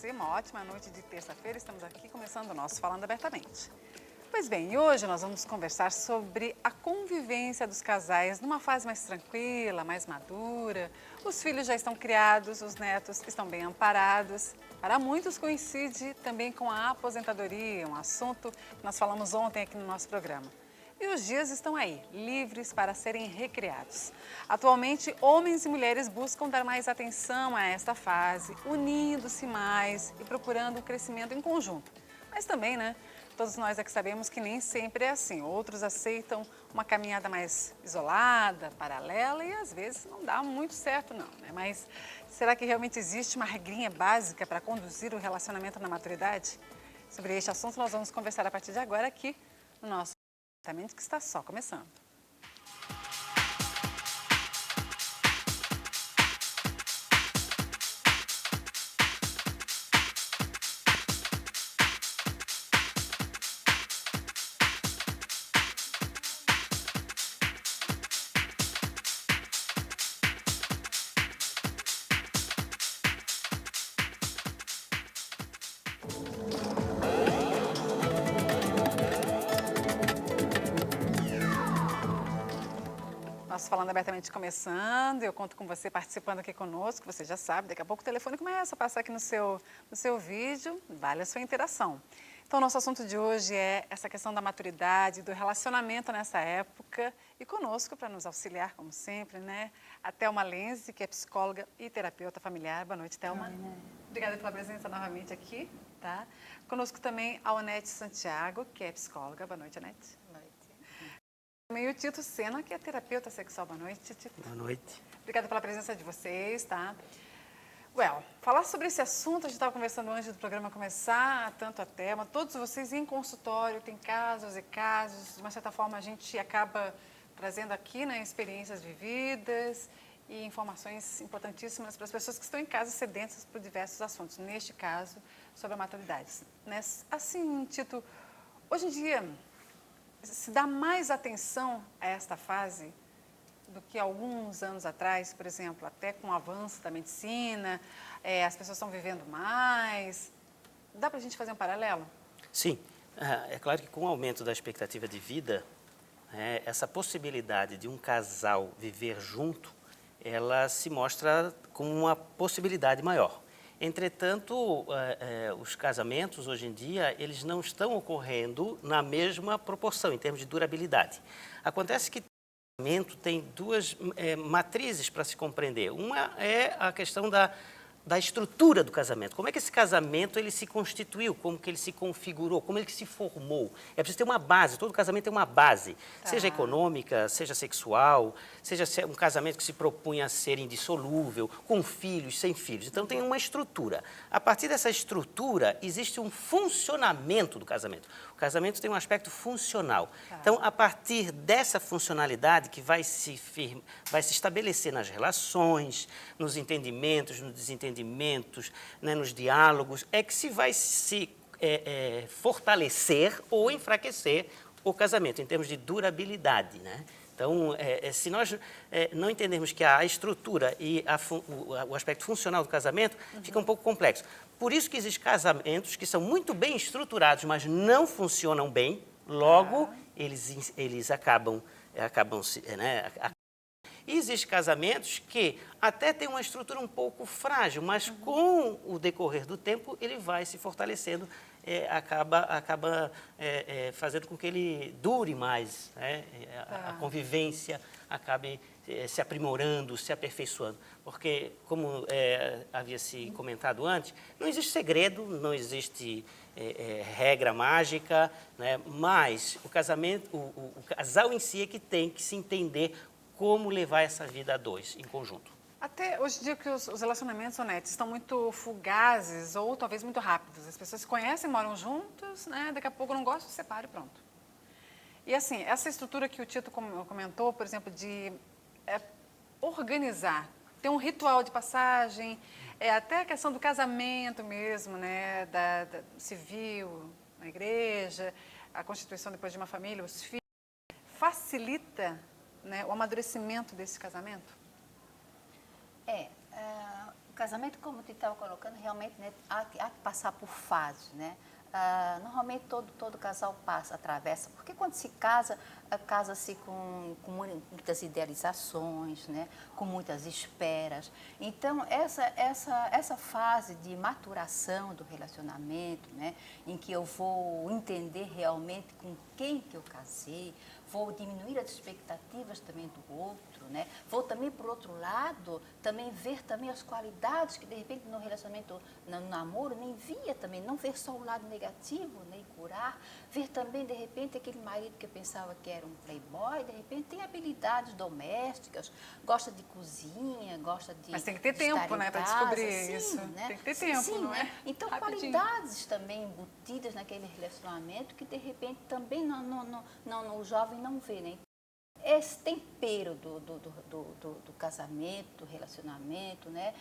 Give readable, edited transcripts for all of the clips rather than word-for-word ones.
você. Uma ótima noite de terça-feira. Estamos aqui começando o nosso Falando Abertamente. Pois bem, e hoje nós vamos conversar sobre a convivência dos casais numa fase mais tranquila, mais madura. Os filhos já estão criados, os netos estão bem amparados. Para muitos coincide também com a aposentadoria, um assunto que nós falamos ontem aqui no nosso programa. E os dias estão aí, livres para serem recriados. Atualmente, homens e mulheres buscam dar mais atenção a esta fase, unindo-se mais e procurando um crescimento em conjunto. Mas também, todos nós aqui sabemos que nem sempre é assim. Outros aceitam uma caminhada mais isolada, paralela e às vezes não dá muito certo não, Mas será que realmente existe uma regrinha básica para conduzir o relacionamento na maturidade? Sobre este assunto nós vamos conversar a partir de agora aqui no nosso Abertamente, que está só começando. Nós Falando Abertamente começando, eu conto com você participando aqui conosco, você já sabe, daqui a pouco o telefone começa a passar aqui no seu vídeo, vale a sua interação. Então, nosso assunto de hoje é essa questão da maturidade, do relacionamento nessa época e conosco, para nos auxiliar, como sempre, a Thelma Lenzi, que é psicóloga e terapeuta familiar. Boa noite, Thelma. Oi, Obrigada pela presença novamente aqui, tá? Conosco também a Onete Santiago, que é psicóloga. Boa noite, Onete. Também o Tito Sena, que é terapeuta sexual. Boa noite, Tito. Boa noite. Obrigada pela presença de vocês, tá? Falar sobre esse assunto, a gente estava conversando antes do programa começar, tanto a Thelma, todos vocês em consultório, tem casos e casos, de uma certa forma a gente acaba trazendo aqui, experiências vividas e informações importantíssimas para as pessoas que estão em casa sedentas por diversos assuntos, neste caso, sobre a maturidade. Assim, Tito, hoje em dia, se dá mais atenção a esta fase do que alguns anos atrás, por exemplo, até com o avanço da medicina, as pessoas estão vivendo mais. Dá para a gente fazer um paralelo? Sim, é claro que com o aumento da expectativa de vida, essa possibilidade de um casal viver junto, ela se mostra como uma possibilidade maior. Entretanto, os casamentos, hoje em dia, eles não estão ocorrendo na mesma proporção, em termos de durabilidade. Acontece que o casamento tem duas matrizes para se compreender. Uma é a questão da estrutura do casamento. Como é que esse casamento ele se constituiu, como que ele se configurou, como ele se formou. É preciso ter uma base, todo casamento tem uma base, seja econômica, seja sexual, seja um casamento que se propunha a ser indissolúvel, com filhos, sem filhos. Então tem uma estrutura. A partir dessa estrutura, existe um funcionamento do casamento. O casamento tem um aspecto funcional. Então, a partir dessa funcionalidade que vai se estabelecer nas relações, nos entendimentos, nos desentendimentos, nos diálogos, é que se vai se fortalecer ou enfraquecer o casamento, em termos de durabilidade, Então, se nós não entendermos que a estrutura e o aspecto funcional do casamento, fica um pouco complexo. Por isso que existem casamentos que são muito bem estruturados, mas não funcionam bem, logo eles acabam se... E existem casamentos que até têm uma estrutura um pouco frágil, mas com o decorrer do tempo ele vai se fortalecendo, acaba fazendo com que ele dure mais, a convivência acabe se aprimorando, se aperfeiçoando. Porque, como havia se comentado antes, não existe segredo, não existe regra mágica, mas o casamento, o casal em si é que tem que se entender como levar essa vida a dois, em conjunto. Até hoje em dia que os relacionamentos, Onete, estão muito fugazes ou talvez muito rápidos. As pessoas se conhecem, moram juntos, daqui a pouco não gostam, separa e pronto. E assim, essa estrutura que o Tito comentou, por exemplo, de organizar, ter um ritual de passagem, até a questão do casamento mesmo, da civil, na igreja, a constituição depois de uma família, os filhos, facilita o amadurecimento desse casamento? casamento, como tu estava colocando, realmente, né, há que passar por fases, né? Normalmente todo casal atravessa, porque quando se casa, casa-se com muitas idealizações, né? Com muitas esperas. Então, essa fase de maturação do relacionamento, né? Em que eu vou entender realmente com quem que eu casei, vou diminuir as expectativas também do outro, né? Vou também, por outro lado, também ver também as qualidades que, de repente, no relacionamento, no namoro, nem via também, não ver só o lado negativo, nem curar, ver também, de repente, aquele marido que eu pensava que era um playboy, de repente tem habilidades domésticas, gosta de cozinha, gosta de... Mas tem que ter de tempo, estar né, em para casa, descobrir isso. né? Tem que ter tempo, não é? Então, Rapidinho. qualidades também embutidas naquele relacionamento que, de repente, também o jovem não vê, né? Esse tempero do casamento, do relacionamento, né?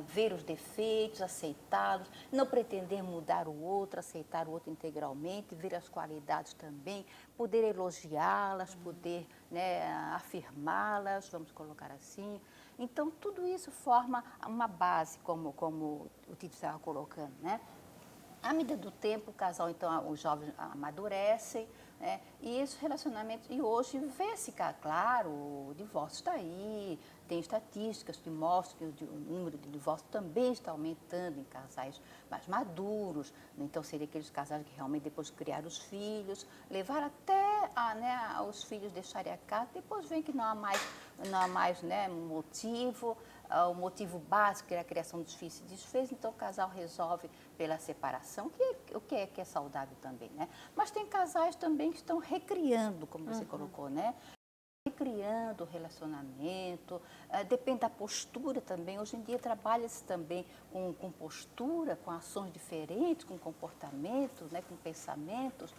Ver os defeitos, aceitá-los, não pretender mudar o outro, aceitar o outro integralmente, ver as qualidades também, poder elogiá-las, poder, né, afirmá-las, vamos colocar assim. Então, tudo isso forma uma base, como o Tito estava colocando, né? À medida do tempo, o casal, então, os jovens amadurecem, né? E esse relacionamento, e hoje vê-se, claro, o divórcio está aí, tem estatísticas que mostram que o número de divórcios também está aumentando em casais mais maduros, né? Então, seria aqueles casais que realmente depois de criar os filhos, levar até os filhos deixarem a casa, depois vem que não há mais, né, motivo. O motivo básico era a criação dos filhos se desfez, então o casal resolve pela separação, que é saudável também, né? Mas tem casais também que estão recriando, como você colocou, né? Recriando o relacionamento, depende da postura também. Hoje em dia trabalha-se também com postura, com ações diferentes, com comportamentos, né, com pensamentos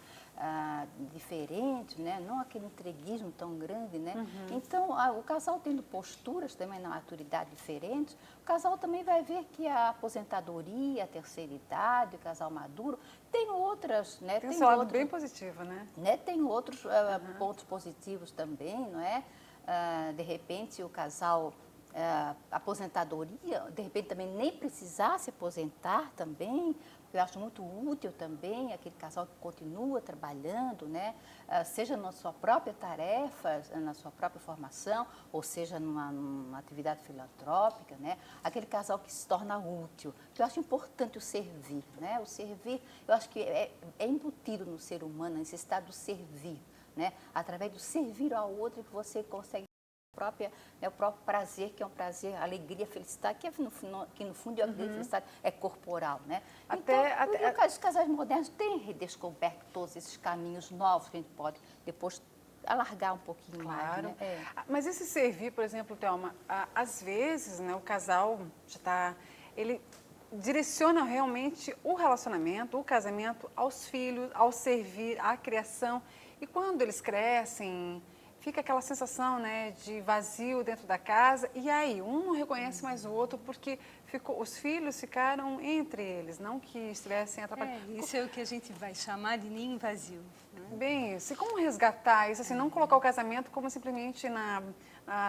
diferentes, né, não aquele entreguismo tão grande, né. Então, o casal tendo posturas também na maturidade diferentes, o casal também vai ver que a aposentadoria, a terceira idade, o casal maduro, tem outras, né, Tem um seu lado bem positivo, né? Tem outros pontos positivos também, não é? De repente, o casal, aposentadoria, de repente também nem precisar se aposentar também, eu acho muito útil também aquele casal que continua trabalhando, né? Seja na sua própria tarefa, na sua própria formação, ou seja numa atividade filantrópica, né? Aquele casal que se torna útil. Eu acho importante o servir, né? O servir, eu acho que é embutido no ser humano a necessidade do servir, né? Através do servir ao outro que você consegue o próprio prazer, que é um prazer, alegria, felicidade, que no fundo a felicidade é corporal, né? Então, os casais modernos têm redescoberto todos esses caminhos novos que a gente pode depois alargar um pouquinho mais, né? Mas esse servir, por exemplo, Thelma, às vezes, né, o casal já está, ele direciona realmente o relacionamento, o casamento aos filhos, ao servir, à criação. E quando eles crescem, fica aquela sensação, né, de vazio dentro da casa, e aí um não reconhece mais o outro porque os filhos ficaram entre eles, não que estivessem atrapalhando. Isso é o que a gente vai chamar de ninho vazio. Né? Bem isso. E como resgatar isso, assim, não colocar o casamento como simplesmente na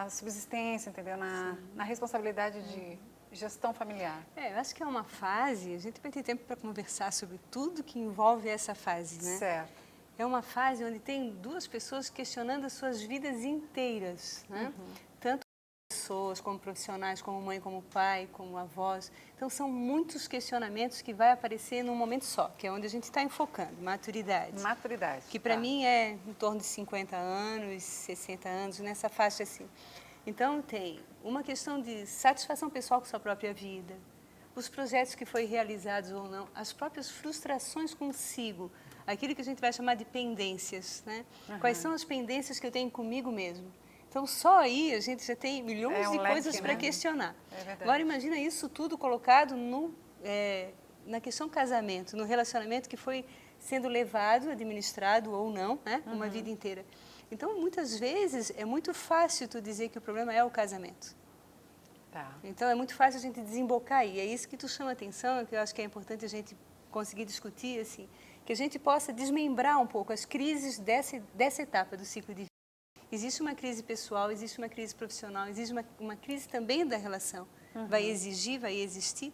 subsistência, entendeu? Na responsabilidade de gestão familiar. Eu acho que é uma fase, a gente vai ter tempo para conversar sobre tudo que envolve essa fase, né? Certo. É uma fase onde tem duas pessoas questionando as suas vidas inteiras, né? Tanto pessoas, como profissionais, como mãe, como pai, como avós. Então, são muitos questionamentos que vai aparecer num momento só, que é onde a gente está enfocando, maturidade. Maturidade. Que para mim é em torno de 50 anos, 60 anos, nessa faixa assim. Então, tem uma questão de satisfação pessoal com sua própria vida, os projetos que foram realizados ou não, as próprias frustrações consigo, aquilo que a gente vai chamar de pendências, né? Quais são as pendências que eu tenho comigo mesmo? Então, só aí a gente já tem milhões de coisas para questionar. É verdade. Agora, imagina isso tudo colocado na questão casamento, no relacionamento que foi sendo levado, administrado ou não, né? Uma vida inteira. Então, muitas vezes, é muito fácil tu dizer que o problema é o casamento. Tá. Então, é muito fácil a gente desembocar aí. É isso que tu chama atenção, que eu acho que é importante a gente conseguir discutir, assim, que a gente possa desmembrar um pouco as crises dessa etapa do ciclo de vida. Existe uma crise pessoal, existe uma crise profissional, existe uma crise também da relação. vai exigir, vai existir.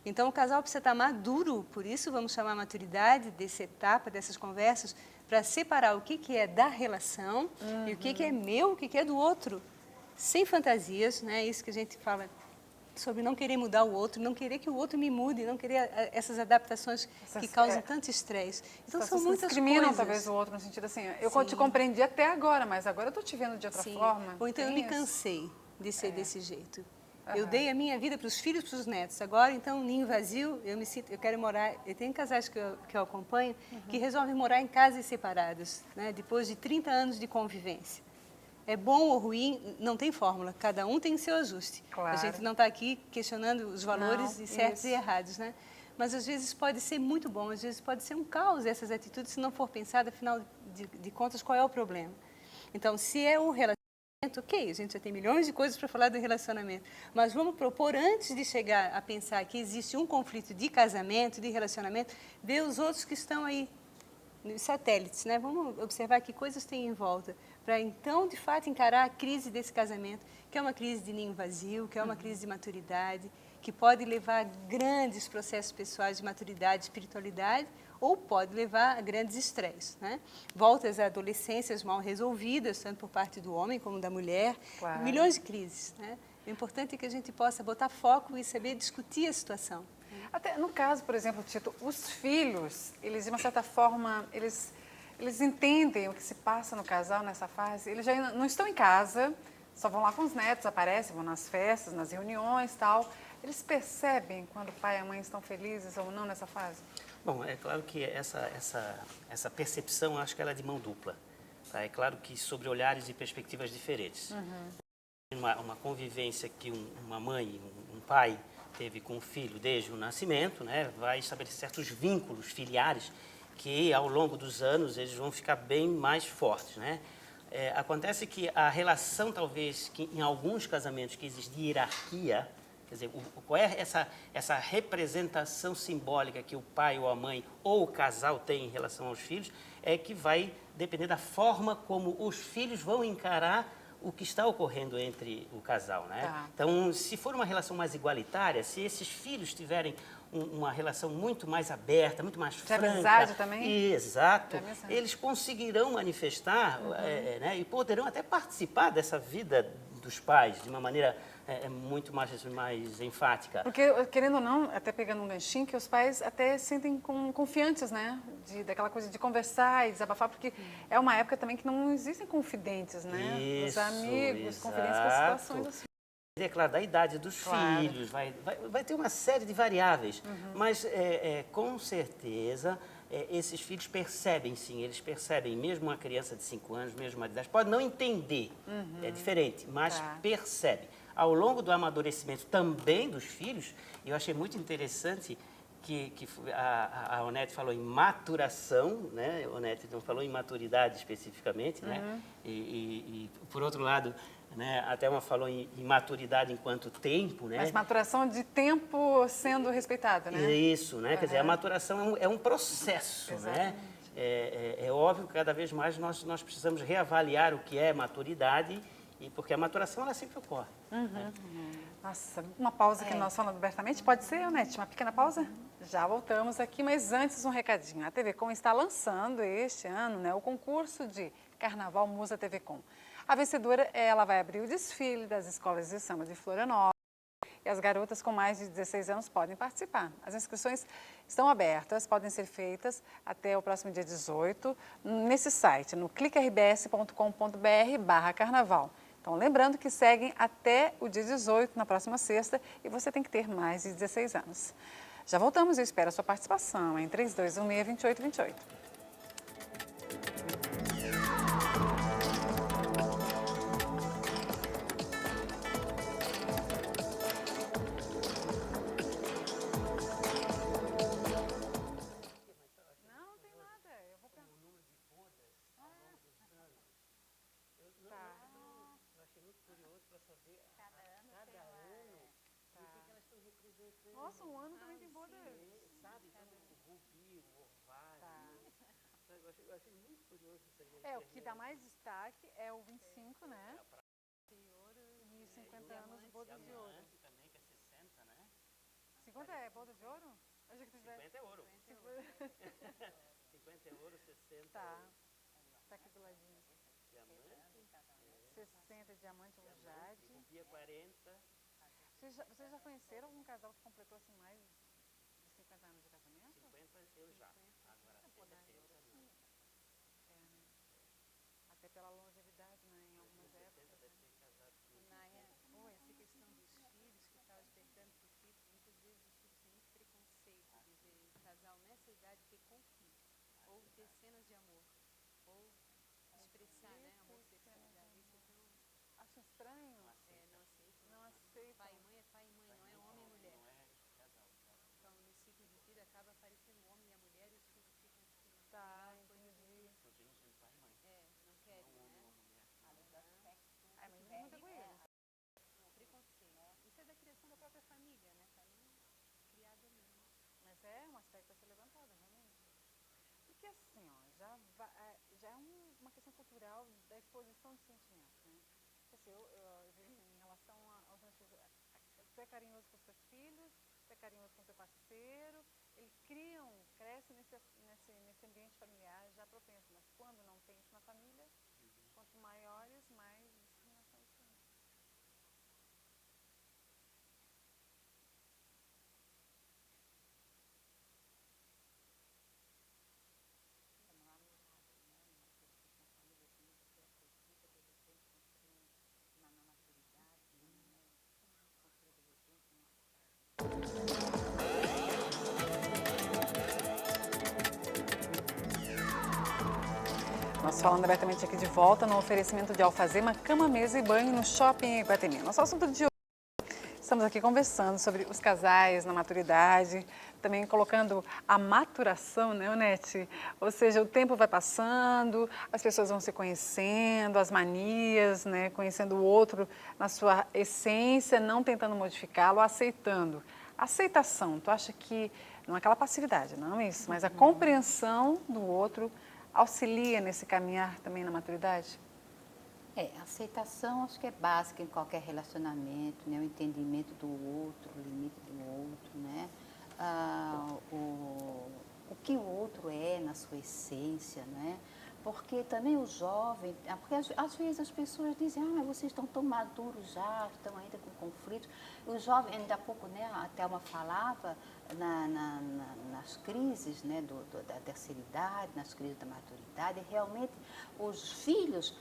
Então, o casal precisa estar maduro, por isso vamos chamar a maturidade dessa etapa, dessas conversas, para separar o que é da relação e o que é meu, o que é do outro. Sem fantasias, né? Isso que a gente fala sobre não querer mudar o outro, não querer que o outro me mude, não querer essas adaptações que causam tanto estresse. Então, são muitas discriminam coisas. talvez o outro no sentido assim, eu te compreendi até agora, mas agora eu estou te vendo de outra forma. Ou então eu me cansei de ser desse jeito. Eu dei a minha vida para os filhos e para os netos. Agora, então, ninho vazio, eu quero morar... Eu tenho casais que eu acompanho que resolvem morar em casas separadas, né, depois de 30 anos de convivência. É bom ou ruim, não tem fórmula. Cada um tem o seu ajuste. Claro. A gente não está aqui questionando os valores de certos e errados, né? Mas às vezes pode ser muito bom, às vezes pode ser um caos essas atitudes se não for pensado, afinal de contas, qual é o problema. Então, se é um relacionamento, ok, a gente já tem milhões de coisas para falar do relacionamento, mas vamos propor, antes de chegar a pensar que existe um conflito de casamento, de relacionamento, ver os outros que estão aí, nos satélites, né? Vamos observar que coisas tem em volta, para então, de fato, encarar a crise desse casamento, que é uma crise de ninho vazio, que é uma crise de maturidade, que pode levar a grandes processos pessoais de maturidade, espiritualidade, ou pode levar a grandes estresses, né? Voltas à adolescências mal resolvidas, tanto por parte do homem como da mulher, Claro. Milhões de crises, né? O importante é que a gente possa botar foco e saber discutir a situação. Até no caso, por exemplo, Tito, os filhos, eles de uma certa forma, eles entendem o que se passa no casal nessa fase, eles já não estão em casa, só vão lá com os netos, aparecem, vão nas festas, nas reuniões e tal. Eles percebem quando o pai e a mãe estão felizes ou não nessa fase? Bom, é claro que essa percepção, acho que ela é de mão dupla. Tá? É claro que sobre olhares e perspectivas diferentes. Uma convivência que uma mãe, um pai teve com o filho desde o nascimento, né, vai estabelecer certos vínculos familiares que, ao longo dos anos, eles vão ficar bem mais fortes, né? Acontece que a relação, talvez, que em alguns casamentos que existe hierarquia, quer dizer, qual é essa representação simbólica que o pai ou a mãe ou o casal tem em relação aos filhos, é que vai depender da forma como os filhos vão encarar o que está ocorrendo entre o casal, né? Tá. Então, se for uma relação mais igualitária, se esses filhos tiverem uma relação muito mais aberta, muito mais franca... amizade também? Exato. De amizade. Eles conseguirão manifestar né, e poderão até participar dessa vida dos pais de uma maneira muito mais enfática. Porque, querendo ou não, até pegando um ganchinho, que os pais até se sentem confiantes, né? Daquela coisa de conversar e desabafar, porque é uma época também que não existem confidentes, né? Os Isso, amigos, confidentes com as exato. situações dos filhos. É claro, da idade dos Claro. filhos, vai ter uma série de variáveis, mas com certeza esses filhos percebem, sim, eles percebem, mesmo uma criança de 5 anos, mesmo uma de 10, pode não entender, é diferente, mas Tá. percebe. Ao longo do amadurecimento também dos filhos, eu achei muito interessante que a Onete falou em maturação, né? A Onete não falou em maturidade especificamente, né? E, por outro lado, né, até uma falou em maturidade enquanto tempo, né? Mas maturação de tempo sendo respeitada, né? Isso, né? Quer dizer, a maturação é um processo, né? É óbvio que cada vez mais nós precisamos reavaliar o que é maturidade, porque a maturação ela sempre ocorre. Né? Nossa, uma pausa que nós falamos abertamente. Pode ser, Onete? Uma pequena pausa? Já voltamos aqui, mas antes um recadinho. A TV Com está lançando este ano, né, o concurso de Carnaval Musa TV Com. A vencedora, ela vai abrir o desfile das escolas de samba de Florianópolis e as garotas com mais de 16 anos podem participar. As inscrições estão abertas, podem ser feitas até o próximo dia 18 nesse site, no cliquerbs.com.br/carnaval. Então, lembrando que seguem até o dia 18, na próxima sexta, e você tem que ter mais de 16 anos. Já voltamos e eu espero a sua participação em 3216-2828. Nossa, um ano também tem bodas. Sabe, o rubi, o orvalho. Eu achei muito curioso isso aí. O que dá mais destaque é o 25, né? De ouro e 50 anos, bodas de ouro. Também, que é 60. Quanto é? Boda de ouro? Acho que 50 é ouro. 50 é ouro, 60 Tá. é Tá aqui do ladinho. diamante. 60 diamante ou jade. Rubia 40. Vocês já conheceram algum casal que completou assim mais de 50 anos de casamento? 50 eu já. Agora 60 não. É, né? Até pela longevidade, né? Em algumas 60 épocas. deve ter casado com Naia, essa questão dos filhos, que eu estava despertando para os filhos, muitas vezes os filhos têm muito preconceito de ver casal nessa idade ter conflito, ou ter cenas de amor, ou expressar, né, a homossexualidade. Isso é tão... Acho estranho. não aceita. Não aceitam. Pai e mãe, não é homem e mulher. Não é casal. Então, no ciclo de vida, acaba aparecendo o homem e a mulher e os filhos ficam assim, Tá, aquela coisa entendi. Continuam sendo pai e mãe. não querem, Não homem né? ou mulher. Ai, mas isso é muito egoísta. Preconceito. Isso é da criação da própria família, né? Família criada mesmo. Mas é um aspecto a ser levantado, realmente. Porque assim, ó, já é uma questão cultural da exposição de sentimentos, né? Assim, eu vejo assim, em relação aos meus filhos, tu é carinhoso com os teus filhos, tu é carinhoso com o teu parceiro, eles crescem nesse ambiente familiar já propenso, mas quando não tem isso na família, quanto maiores, mais discriminação isso tem. Nós falando abertamente aqui de volta no oferecimento de Alfazema, cama, mesa e banho no Shopping Iguatemi. Nosso assunto de hoje, estamos aqui conversando sobre os casais na maturidade, também colocando a maturação, né, Onete? Ou seja, o tempo vai passando, as pessoas vão se conhecendo, as manias, né, conhecendo o outro na sua essência, não tentando modificá-lo, aceitando. Aceitação, tu acha que, não é aquela passividade, não é isso, mas a compreensão do outro auxilia nesse caminhar também na maturidade? A aceitação acho que é básica em qualquer relacionamento, né? O entendimento do outro, o limite do outro, né? O que o outro é na sua essência, né? Porque também o jovem, porque às vezes as pessoas dizem, mas vocês estão tão maduros já, estão ainda com conflitos. O jovem, ainda há pouco, né, a Thelma falava nas crises, né, da terceira idade, nas crises da maturidade, realmente os filhos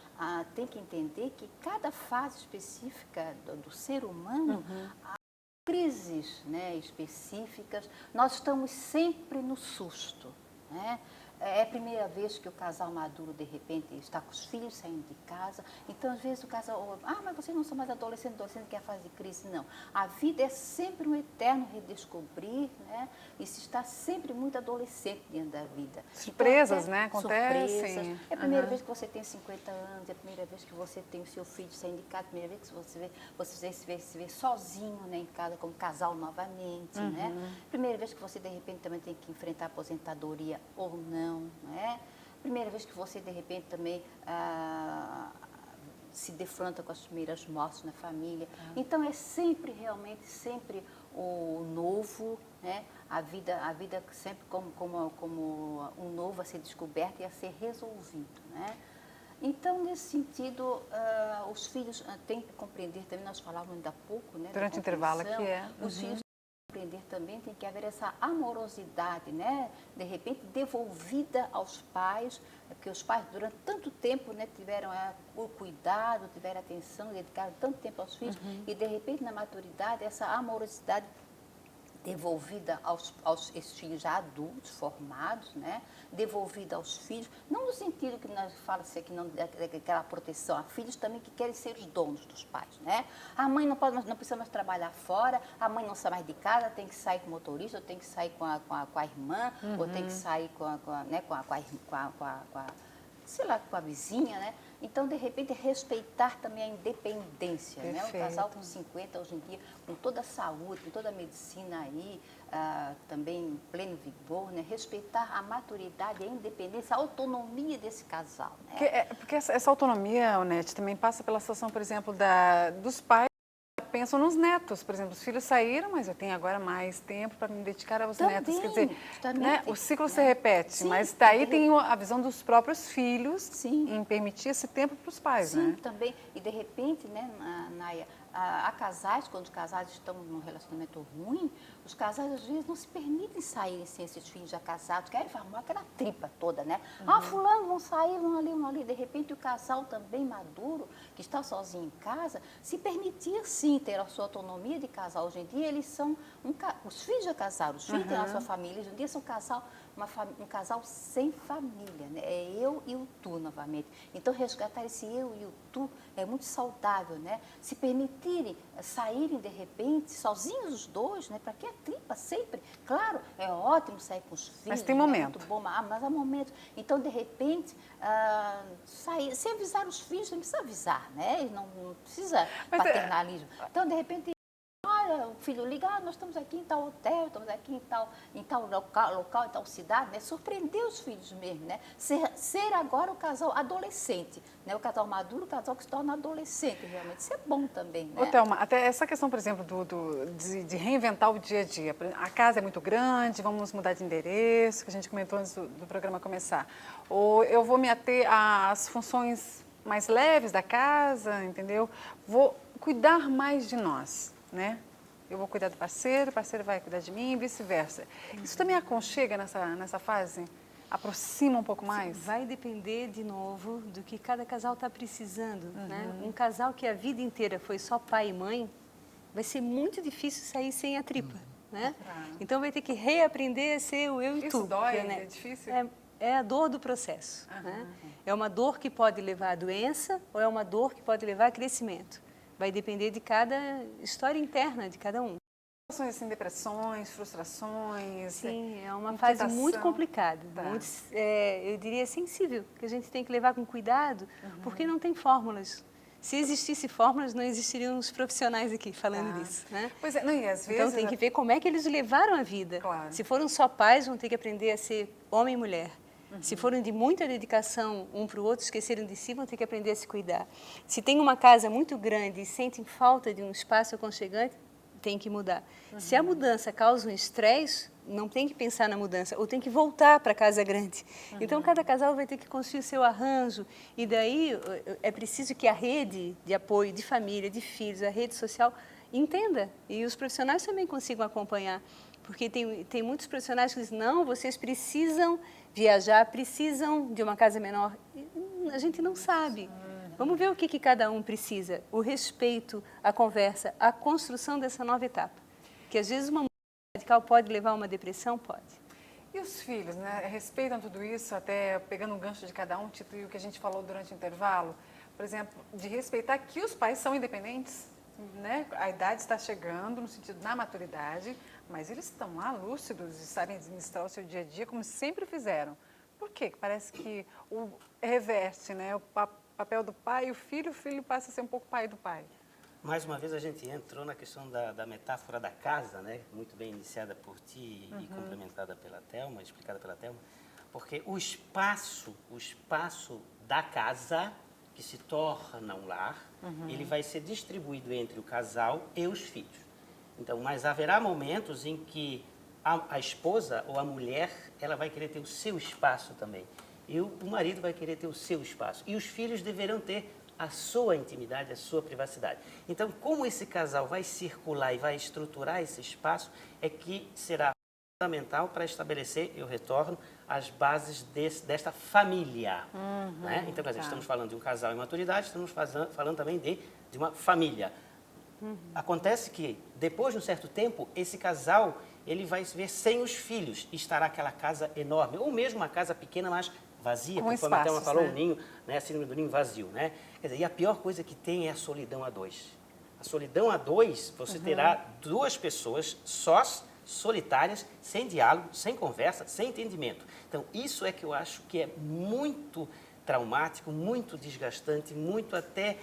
têm que entender que cada fase específica do ser humano, crises, né, específicas, nós estamos sempre no susto, né? É a primeira vez que o casal maduro, de repente, está com os filhos saindo de casa. Então, às vezes, o casal... mas vocês não são mais adolescentes que é a fase de crise. Não. A vida é sempre um eterno redescobrir, né? E se está sempre muito adolescente dentro da vida. Surpresas, então, né? Acontecem. Surpresas. É a primeira vez que você tem 50 anos, é a primeira vez que você tem o seu filho saindo de casa, é a primeira vez que você se vê sozinho, né, em casa, como casal novamente, né? Primeira vez que você, de repente, também tem que enfrentar a aposentadoria ou não. Né? Primeira vez que você, de repente, também se defronta com as primeiras mortes na família. Então, é sempre, realmente, sempre o novo, né? A vida sempre como um novo a ser descoberto e a ser resolvido, né? Então, nesse sentido, os filhos têm que compreender também, nós falávamos ainda há pouco, né? Durante o intervalo aqui, os filhos aprender também, tem que haver essa amorosidade, né? De repente devolvida aos pais, porque os pais durante tanto tempo, né, tiveram o cuidado, tiveram atenção, dedicaram tanto tempo aos filhos, e de repente na maturidade essa amorosidade devolvida esses filhos já adultos, formados, né? Devolvida aos filhos, não no sentido que nós falamos aqui, não daquela proteção, há filhos também que querem ser os donos dos pais, né? A mãe não precisa mais trabalhar fora, a mãe não sai mais de casa, tem que sair com o motorista, ou tem que sair com a irmã, ou tem que sair com a vizinha, né? Então, de repente, respeitar também a independência, né? O casal com 50, hoje em dia, com toda a saúde, com toda a medicina aí, também em pleno vigor, né? Respeitar a maturidade, a independência, a autonomia desse casal, né? Porque essa autonomia, Onete, também passa pela situação, por exemplo, dos pais pensam nos netos. Por exemplo, os filhos saíram, mas eu tenho agora mais tempo para me dedicar aos netos. Quer dizer, né, o ciclo se repete, Sim, mas daí tem a visão dos próprios filhos Sim. em permitir esse tempo para os pais, Sim, né? também. E de repente, né, Naya, há casais, quando os casais estão num relacionamento ruim, os casais às vezes não se permitem sair sem esses filhos já casados, querem formar aquela tripa toda, né? Ah, fulano, vão sair, vão ali, vão ali. De repente o casal também maduro, que está sozinho em casa, se permitir sim ter a sua autonomia de casal. Hoje em dia eles são, os filhos já casaram, os filhos têm a sua família, hoje em dia são um casal sem família, né? É eu e o tu novamente. Então resgatar esse eu e o tu é muito saudável, né? Se permitirem saírem de repente, sozinhos os dois, né? Para que a tripa sempre? Claro, é ótimo sair com os filhos. Mas tem né? momento. Muito bom, mas há momentos. Então, de repente, sair, sem avisar os filhos, não precisa avisar, né? Não precisa paternalismo. Então, de repente, olha, o filho liga, nós estamos aqui em tal hotel, estamos aqui em tal local, em tal cidade, né? Surpreender os filhos mesmo, né? Ser agora o casal adolescente, né? O casal maduro, o casal que se torna adolescente, realmente. Isso é bom também, né? Ô, Thelma, até essa questão, por exemplo, de reinventar o dia a dia. A casa é muito grande, vamos mudar de endereço, que a gente comentou antes do programa começar. Ou eu vou me ater às funções mais leves da casa, entendeu? Vou cuidar mais de nós, né? Eu vou cuidar do parceiro, o parceiro vai cuidar de mim e vice-versa. Isso também aconchega nessa fase? Aproxima um pouco mais? Vai depender, de novo, do que cada casal está precisando. Né? Um casal que a vida inteira foi só pai e mãe, vai ser muito difícil sair sem a tripa. Né? Então vai ter que reaprender a ser o eu e tu. Isso dói? Né? É difícil? É a dor do processo. Né? É uma dor que pode levar à doença ou é uma dor que pode levar a crescimento. Vai depender de cada história interna de cada um. Assim, depressões, frustrações. Sim, é uma fase muito complicada, muito, eu diria sensível, que a gente tem que levar com cuidado, porque não tem fórmulas. Se existisse fórmulas, não existiriam os profissionais aqui falando disso. Né? Pois é, não, e às vezes... Então tem que ver como é que eles levaram a vida. Claro. Se foram só pais, vão ter que aprender a ser homem e mulher. Se foram de muita dedicação um para o outro, esqueceram de si, vão ter que aprender a se cuidar. Se tem uma casa muito grande e sentem falta de um espaço aconchegante, tem que mudar. Se a mudança causa um estresse, não tem que pensar na mudança, ou tem que voltar para a casa grande. Então, cada casal vai ter que construir o seu arranjo, e daí é preciso que a rede de apoio, de família, de filhos, a rede social, entenda, e os profissionais também consigam acompanhar. Porque tem muitos profissionais que dizem, não, vocês precisam viajar, precisam de uma casa menor. A gente não sabe. Vamos ver o que cada um precisa. O respeito, a conversa, a construção dessa nova etapa. Que às vezes uma mudança radical pode levar a uma depressão, pode. E os filhos, né? Respeitam tudo isso, até pegando um gancho de cada um, tipo o que a gente falou durante o intervalo, por exemplo, de respeitar que os pais são independentes, né? A idade está chegando, no sentido da maturidade, mas eles estão lá lúcidos e sabem administrar o seu dia a dia como sempre fizeram. Por quê? Parece que reverte, né? O papel do pai e o filho passa a ser um pouco pai do pai. Mais uma vez a gente entrou na questão da metáfora da casa, né? Muito bem iniciada por ti e complementada pela Thelma, explicada pela Thelma, porque o espaço da casa, que se torna um lar, ele vai ser distribuído entre o casal e os filhos. Então, mas haverá momentos em que a esposa ou a mulher, ela vai querer ter o seu espaço também. E o marido vai querer ter o seu espaço. E os filhos deverão ter a sua intimidade, a sua privacidade. Então, como esse casal vai circular e vai estruturar esse espaço, é que será fundamental para estabelecer, eu retorno, as bases desta família. Né? Então, quer dizer, estamos falando de um casal em maturidade, estamos falando também de uma família. Acontece que, depois de um certo tempo, esse casal ele vai se ver sem os filhos e estará aquela casa enorme, ou mesmo uma casa pequena, mas vazia, com conforme a Thelma falou, né? O ninho, né, a síndrome do ninho vazio. Né? Quer dizer, e a pior coisa que tem é a solidão a dois. A solidão a dois, você terá duas pessoas sós, solitárias, sem diálogo, sem conversa, sem entendimento. Então, isso é que eu acho que é muito traumático, muito desgastante, muito até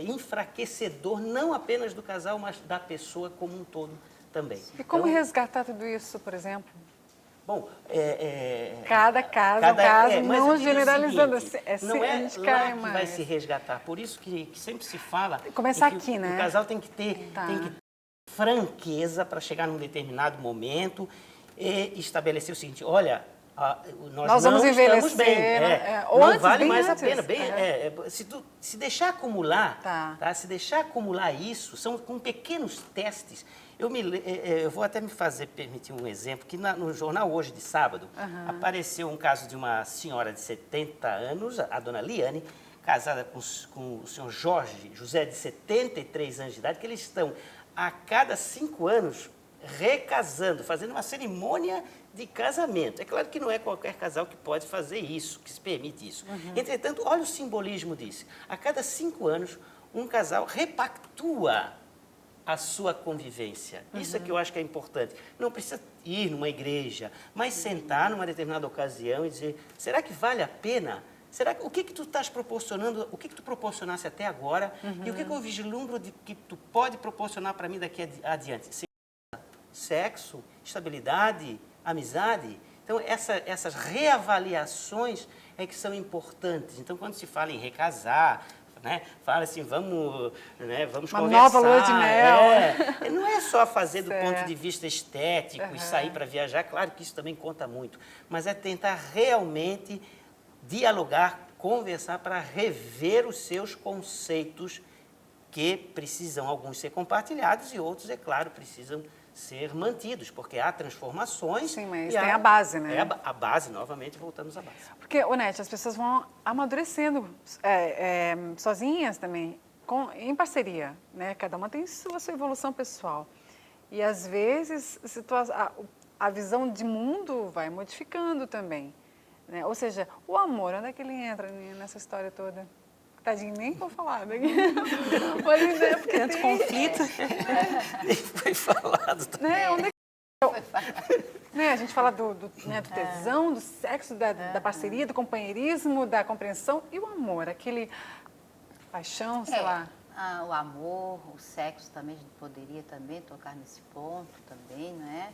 enfraquecedor, não apenas do casal, mas da pessoa como um todo também. E como então, resgatar tudo isso, por exemplo? Bom, Cada caso é um caso, mas não eu digo o generalizando. seguinte, Não é a gente lá cai que mais. vai se resgatar. Por isso que sempre se fala Começar em que aqui, né? o casal tem que ter, Tá. tem que ter franqueza para chegar num determinado momento e estabelecer o seguinte, olha, nós vamos não estamos envelhecer, bem, ou não antes, vale bem mais antes. a pena. Se deixar acumular, Tá. se deixar acumular isso, são com pequenos testes. Eu vou até permitir um exemplo, que no jornal hoje de sábado, apareceu um caso de uma senhora de 70 anos, a dona Liane, casada com o senhor Jorge José, de 73 anos de idade, que eles estão a cada 5 anos recasando, fazendo uma cerimônia de casamento. É claro que não é qualquer casal que pode fazer isso, que se permite isso. Entretanto, olha o simbolismo disso. A cada 5 anos, um casal repactua a sua convivência. Isso é que eu acho que é importante. Não precisa ir numa igreja, mas sentar numa determinada ocasião e dizer, será que vale a pena? O que tu estás proporcionando, o que tu proporcionasse até agora e o que eu vislumbro de que tu pode proporcionar para mim daqui adiante? Sexo, estabilidade, amizade. Então, essas reavaliações é que são importantes. Então, quando se fala em recasar, né, fala assim, vamos Uma conversar. nova lua de mel. Não é só fazer do Certo. ponto de vista estético e sair para viajar, claro que isso também conta muito, mas é tentar realmente dialogar, conversar para rever os seus conceitos que precisam, alguns ser compartilhados e outros, é claro, precisam ser mantidos, porque há transformações. Sim, mas tem a base, né? A base, novamente, voltamos à base. Porque, Onete, as pessoas vão amadurecendo sozinhas também, em parceria, né? Cada uma tem sua evolução pessoal. E, às vezes, a visão de mundo vai modificando também. Né? Ou seja, o amor, onde é que ele entra nessa história toda? Tadinho, nem vou falar daqui. Mas é porque Tanto conflito. Nem foi falado. Né? Onde é que... Né? A gente fala do tesão, do sexo, da parceria, do companheirismo, da compreensão e o amor, aquele paixão, sei lá. O amor, o sexo também, a gente poderia também tocar nesse ponto também, não é?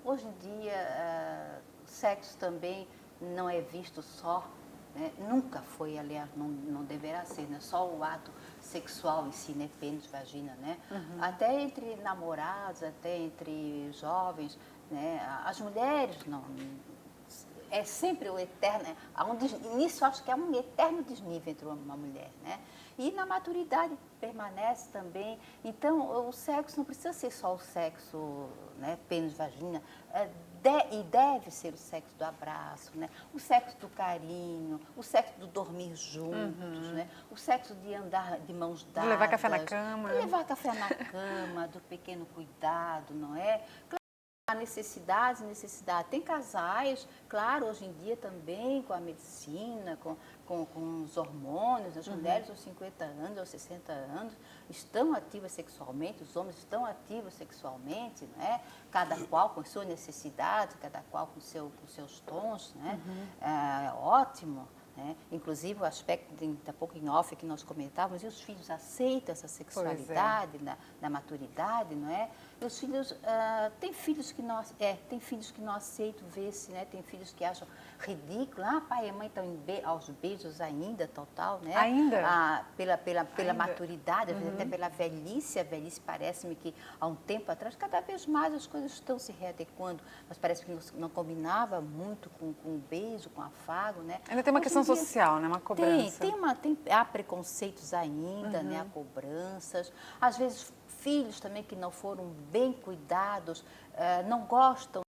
Hoje em dia, o sexo também não é visto só, né? Nunca foi, aliás, não deverá ser, né? Só o ato sexual em si, né? Pênis, vagina, né? Até entre namorados, até entre jovens, né? As mulheres não... É sempre o eterno... Nisso acho que é um eterno desnível entre uma mulher, né? E na maturidade permanece também. Então, o sexo não precisa ser só o sexo, né? Pênis, vagina. E deve ser o sexo do abraço, né? O sexo do carinho, o sexo do dormir juntos, né? O sexo de andar de mãos dadas. De levar café na cama. De levar café na cama, do pequeno cuidado, não é? Há necessidade. Tem casais, claro, hoje em dia também, com a medicina, com os hormônios, as mulheres aos 50 anos, aos 60 anos, estão ativas sexualmente, os homens estão ativos sexualmente, né? Cada qual com sua necessidade, cada qual com seus tons, né? É ótimo. Né? Inclusive, o aspecto, da pouco em off que nós comentávamos, e os filhos aceitam essa sexualidade na maturidade, não é? E os filhos, tem filhos que não aceitam ver-se, né? Tem filhos que acham ridículo, pai e mãe estão aos beijos ainda, total, né? Ainda? Pela maturidade, às vezes até pela velhice. A velhice parece-me que há um tempo atrás, cada vez mais as coisas estão se readequando, mas parece que não combinava muito com o beijo, com o afago, né? Ainda tem uma questão social, né? Uma cobrança. Há preconceitos ainda, né? Há cobranças. Às vezes, filhos também que não foram bem cuidados, não gostam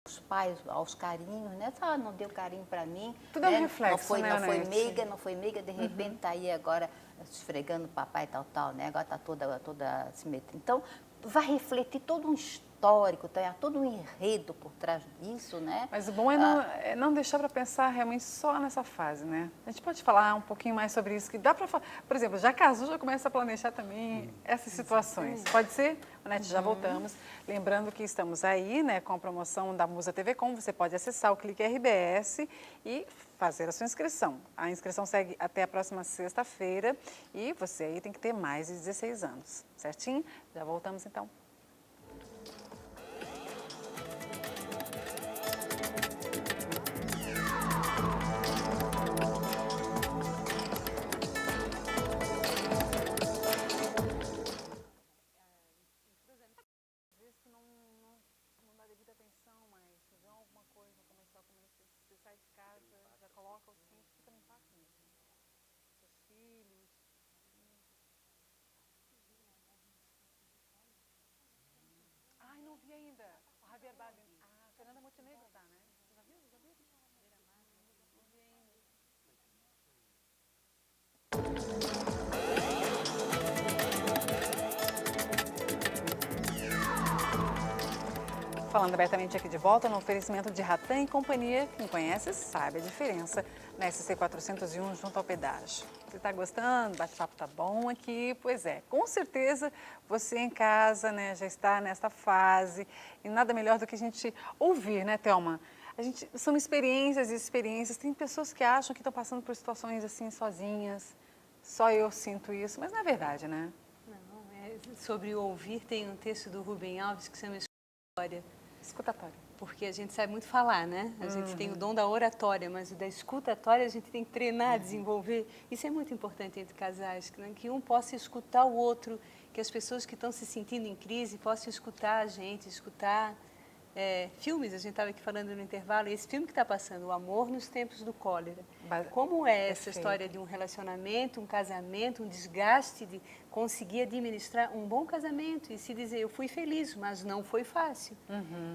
dos pais aos carinhos, né? Não deu carinho para mim. Tudo né? é um reflexo, Não foi meiga, de repente está aí agora esfregando o papai tal, né? Agora está toda simetria. Então, vai refletir todo um histórico, todo um enredo por trás disso, né? Mas o bom é não deixar para pensar realmente só nessa fase, né? A gente pode falar um pouquinho mais sobre isso, que dá para, por exemplo, já casou, já começa a planejar também essas situações. Pode ser? Onete, já voltamos. Lembrando que estamos aí, né, com a promoção da Musa TV Com, você pode acessar o Clique RBS e fazer a sua inscrição. A inscrição segue até a próxima sexta-feira e você aí tem que ter mais de 16 anos, certinho? Já voltamos então. Tá, né? Já viu? Já viu? Falando abertamente aqui de volta no oferecimento de Ratan e Companhia, quem conhece sabe a diferença na SC 401 junto ao pedágio. Você está gostando? O bate-papo tá bom aqui? Pois é, com certeza você em casa, né, já está nesta fase e nada melhor do que a gente ouvir, né, Thelma? São experiências e experiências. Tem pessoas que acham que estão passando por situações assim sozinhas. Só eu sinto isso, mas não é verdade, né? Não, sobre o ouvir tem um texto do Rubem Alves que se chama Escuta-História. Escutatório. Porque a gente sabe muito falar, né? A gente tem o dom da oratória, mas o da escutatória a gente tem que treinar, desenvolver. Isso é muito importante entre casais, né? Que um possa escutar o outro, que as pessoas que estão se sentindo em crise possam escutar a gente, escutar filmes. A gente estava aqui falando no intervalo, e esse filme que está passando, O Amor nos Tempos do Cólera. Como é essa Perfeito. história de um relacionamento, um casamento, um desgaste de conseguir administrar um bom casamento e se dizer, eu fui feliz, mas não foi fácil.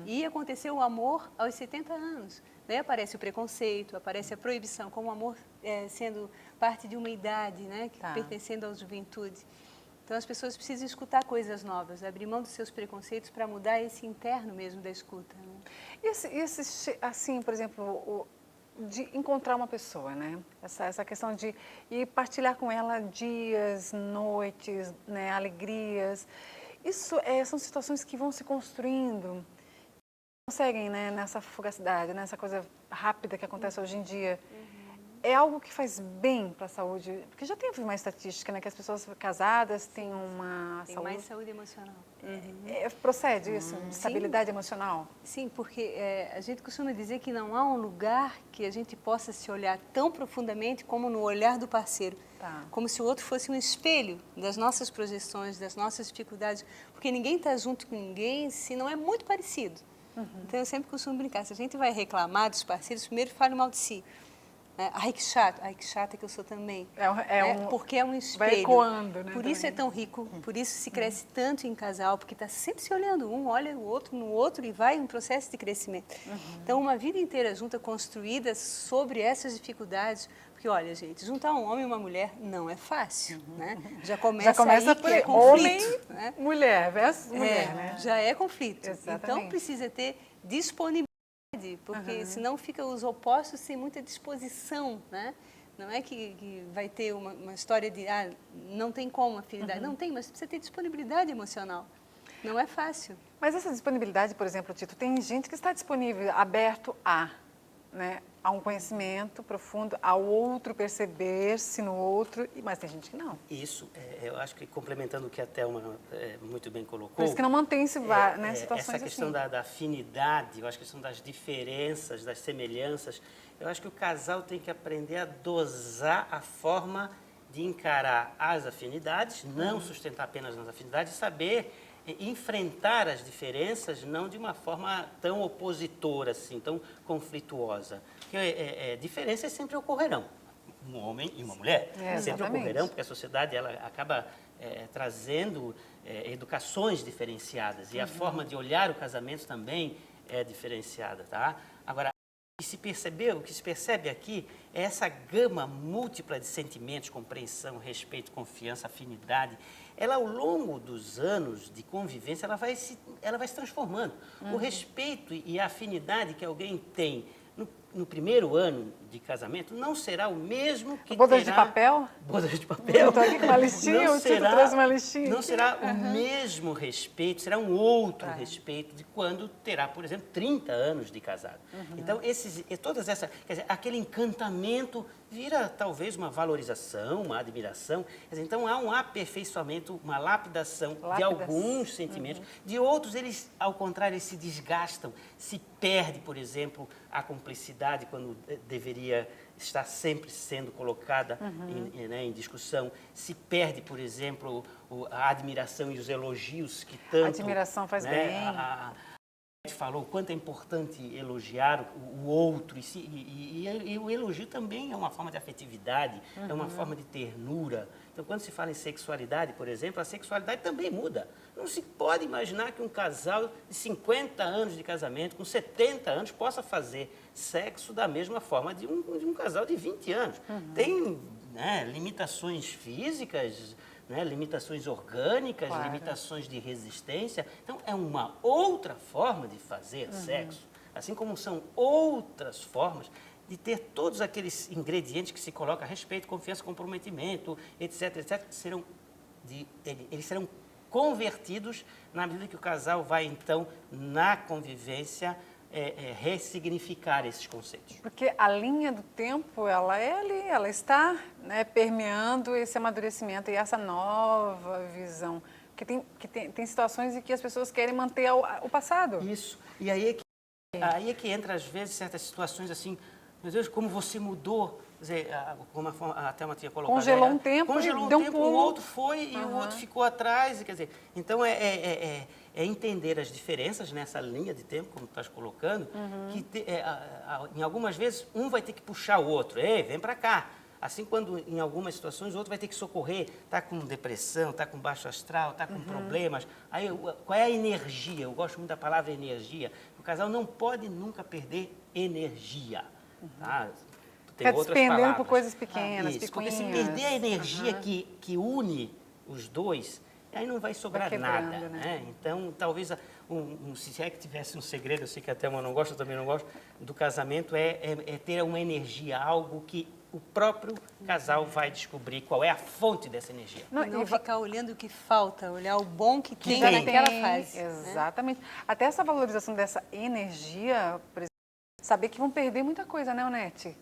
E aconteceu o amor aos 70 anos. Daí aparece o preconceito, aparece a proibição, como o amor sendo parte de uma idade, né, pertencendo à juventude. Então, as pessoas precisam escutar coisas novas, abrir mão dos seus preconceitos para mudar esse interno mesmo da escuta. Né? Assim, por exemplo, de encontrar uma pessoa, né? Essa questão de ir partilhar com ela dias, noites, né, alegrias. Isso são situações que vão se construindo, conseguem, né, nessa fugacidade, nessa coisa rápida que acontece hoje em dia. É algo que faz bem para a saúde, porque já teve uma estatística, né, que as pessoas casadas têm uma Tem saúde... mais saúde emocional. Procede isso? Estabilidade emocional? Sim, porque a gente costuma dizer que não há um lugar que a gente possa se olhar tão profundamente como no olhar do parceiro. Como se o outro fosse um espelho das nossas projeções, das nossas dificuldades, porque ninguém está junto com ninguém se não é muito parecido. Então, eu sempre costumo brincar, se a gente vai reclamar dos parceiros, primeiro fale mal de si. Ai, que chata que eu sou também. Porque é um espelho. Vai ecoando, né? Por isso é tão rico, por isso se cresce tanto em casal, porque está sempre se olhando, um olha o outro no outro e vai um processo de crescimento. Então, uma vida inteira junta, construída sobre essas dificuldades, porque, olha, gente, juntar um homem e uma mulher não é fácil, né? Já começa aí por que é homem, conflito. Né? mulher versus mulher, né? Já é conflito. Exatamente. Então, precisa ter disponibilidade, porque senão fica os opostos sem muita disposição, né? Não é que vai ter uma história de, não tem como afinidade. Não tem, mas precisa ter disponibilidade emocional. Não é fácil. Mas essa disponibilidade, por exemplo, Tito, tem gente que está disponível, aberto né, a um conhecimento profundo, ao outro perceber-se no outro, mas tem gente que não. Isso, eu acho que complementando o que a Thelma muito bem colocou... Por isso que não mantém-se, né, situações essa questão assim. da afinidade, eu acho que a questão das diferenças, das semelhanças, eu acho que o casal tem que aprender a dosar a forma de encarar as afinidades, não sustentar apenas nas afinidades, e saber enfrentar as diferenças não de uma forma tão opositora, assim, tão conflituosa. Porque diferenças sempre ocorrerão. Um homem e uma mulher sempre ocorrerão, porque a sociedade ela acaba trazendo educações diferenciadas e a forma de olhar o casamento também é diferenciada, tá? Agora, o que se percebe aqui é essa gama múltipla de sentimentos, compreensão, respeito, confiança, afinidade. Ela, ao longo dos anos de convivência, ela vai se transformando. O respeito e a afinidade que alguém tem no primeiro ano de casamento não será o mesmo que Bodas de papel? Bodas de papel. Eu estou aqui com uma listinha, o Tito trouxe uma listinha. Não será o mesmo respeito, será um outro respeito de quando terá, por exemplo, 30 anos de casado. Então, todas essas, quer dizer, aquele encantamento vira talvez uma valorização, uma admiração. Quer dizer, então, há um aperfeiçoamento, uma lapidação de alguns sentimentos. De outros, eles, ao contrário, eles se desgastam, se perde, por exemplo, a cumplicidade quando deveria estar sempre sendo colocada em discussão. Se perde, por exemplo, a admiração e os elogios que tanto... A admiração faz bem. falou o quanto é importante elogiar o outro, e o elogio também é uma forma de afetividade, é uma forma de ternura. Então, quando se fala em sexualidade, por exemplo, a sexualidade também muda. Não se pode imaginar que um casal de 50 anos de casamento, com 70 anos, possa fazer sexo da mesma forma de um casal de 20 anos. Tem, né, limitações físicas, né, limitações orgânicas, Claro. limitações de resistência. Então, é uma outra forma de fazer sexo, assim como são outras formas de ter todos aqueles ingredientes que se colocam a respeito, confiança, comprometimento, etc., etc., que eles serão convertidos na medida que o casal vai, então, na convivência, ressignificar esses conceitos. Porque a linha do tempo, ela é ali, ela está, né, permeando esse amadurecimento e essa nova visão. Porque tem situações em que as pessoas querem manter o passado. Isso. E aí é que entra, às vezes, certas situações assim, meu Deus, como você mudou. Quer dizer, como a Thelma tinha colocado. Congelou um tempo congelou e um deu um tempo, pulo. o outro foi e o outro ficou atrás. Quer dizer, então é entender as diferenças nessa linha de tempo, como tu estás colocando, que em algumas vezes um vai ter que puxar o outro. Ei, vem para cá. Assim, quando em algumas situações o outro vai ter que socorrer, está com depressão, está com baixo astral, está com problemas. Aí, qual é a energia? Eu gosto muito da palavra energia. O casal não pode nunca perder energia. Tá? Tem Fica outras despendendo palavras. por coisas pequenas, Isso, porque se picuinhas. perder a energia que une os dois, aí não vai sobrar quebrando, nada. né? Então, talvez, se é que tivesse um segredo, eu sei que a Thelma não gosta, eu também não gosto, do casamento, é ter uma energia, algo que o próprio casal vai descobrir qual é a fonte dessa energia. Não ficar olhando o que falta, olhar o bom que tem tem. naquela fase. Exatamente. Até essa valorização dessa energia, por exemplo, saber que vão perder muita coisa, né, Onete?